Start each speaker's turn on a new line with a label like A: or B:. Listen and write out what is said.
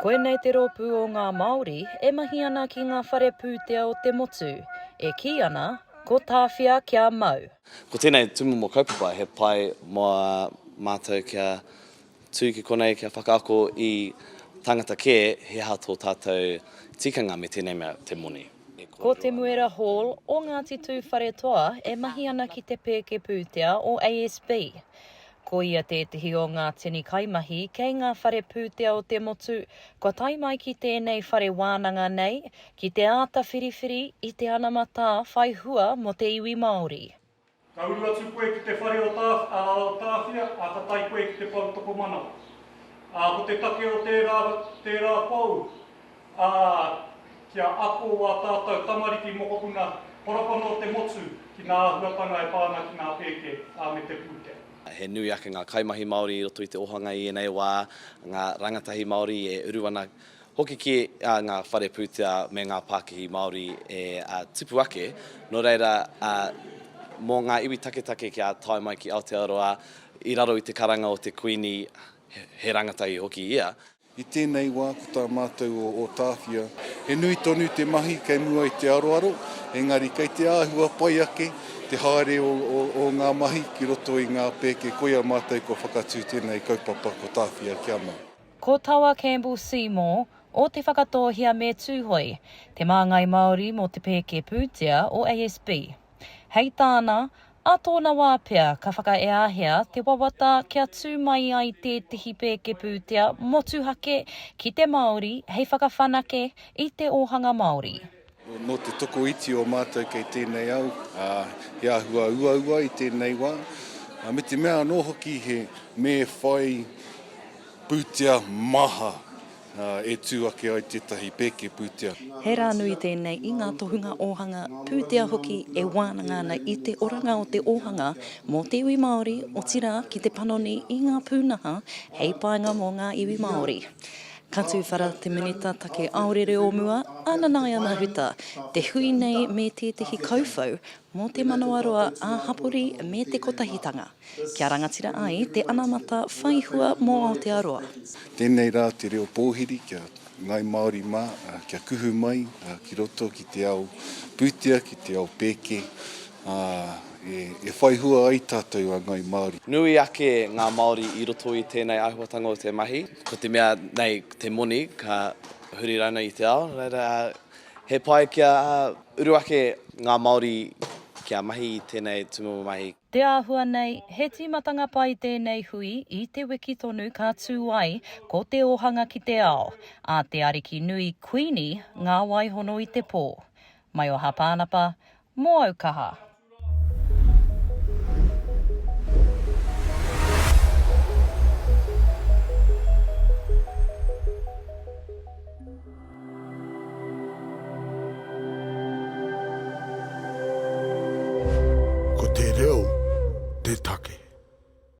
A: Koe nei te rōpū o ngā Māori e mahi ana ki ngā whare pūtea o te motu. E ki ana, ko Taawhia kia mau.
B: Ko tēnei tumu mō kaupapa, he pai mō mātou kia tū ki konei kia whakaako i tangata kē, he ha tō tātou tikanga me tēnei mea te moni.
A: Ko te Muera Hall o Ngāti Tū Whare Toa e mahi ana ki te pēke pūtea o ASB. Ko ia tētahi o ngā tini kaimahi kei ngā whare pūtea o te motu, ko tai mai ki tēnei whare wānanga nei, ki te āta whiriwhiri i te anamata whai hua mo te iwi Māori.
C: Ka uru atu koe ki te whare o Taawhia, a ka tai koe ki te pautoko mana. Ko te take o tērā pou, kia ako a tātou tamariki mokopuna porapana o te motu ki ngā huatanga e pāna ki ngā pēke me te pūtea.
B: He nui ake ngā kaimahi Māori i roto i te Oohanga i enei wā, ngā rangatahi Māori e uru ana hoki ki ngā whare pūtea me ngā Pākehi Māori e tipu ake. Nō reira, mō ngā iwi take ki a tai mai ki Aotearoa, i raro i te karanga o te Queen he rangatahi hoki ia.
D: I tēnei wā, ko tā mātou o Taawhia, he nui tonu te mahi kei mua i te aroaro, engari kei te āhua pai ake, te haere o ngā mahi ki roto i ngā pēke koia mātou ko whakatū tēnei kaupapa ko Taawhia kia mau.
A: Ko Tawa Campbell-Seymour o te whakatohia me tūhoi, te Maangai Maaori mo te pēke pūtea o ASB. Hei tāna, a tōna wā pea ka whakaeahea te wawata kia tū mai ai tētahi pēke pūtea motu hake ki te Māori hei whakawhanake i te Oohanga Māori.
D: No te toko iti o mātou kei tēnei au, he ahua ua i tēnei wā. Me te mea anō hoki he me whai pūtea maha e tū ake ai tētahi pēke pūtea.
A: He rā nui tēnei i ngā tohunga Oohanga pūtea hoki e wānanga ana i te oranga o te Oohanga mō te iwi Māori o tira ki te panoni i ngā pūnaha hei painga mō ngā iwi Māori. Ka tūwhara te minita take aorere o mua, ananai ana huta, te hui nei me tētahi kauwhau mō te manawaroa a hapori me te kotahitanga. Kia rangatira ai te anamata whaihua mō Aotearoa.
D: Tēnei rā te reo pōhiri kia ngai Māori mā, kia kuhu mai ki roto ki te ao pūtea, ki te ao pēke, e whaihua ai tātou a ngai Māori.
B: Nui ake ngā Māori i roto i tēnei āhuatanga o te mahi. Ko te mea nei te moni ka huri rana i te ao. Reira, he pai kia uru ake ngā Māori kia mahi i tēnei tumu mahi.
A: Te āhua nei, he timatanga pai tēnei hui i te wiki tonu ka tū ai ko te ohanga ki te ao. A te ariki nui Queeni ngā waihono i te pō. Mai o hapānapa, mō Aukaha.
E: Ko te reo, te take.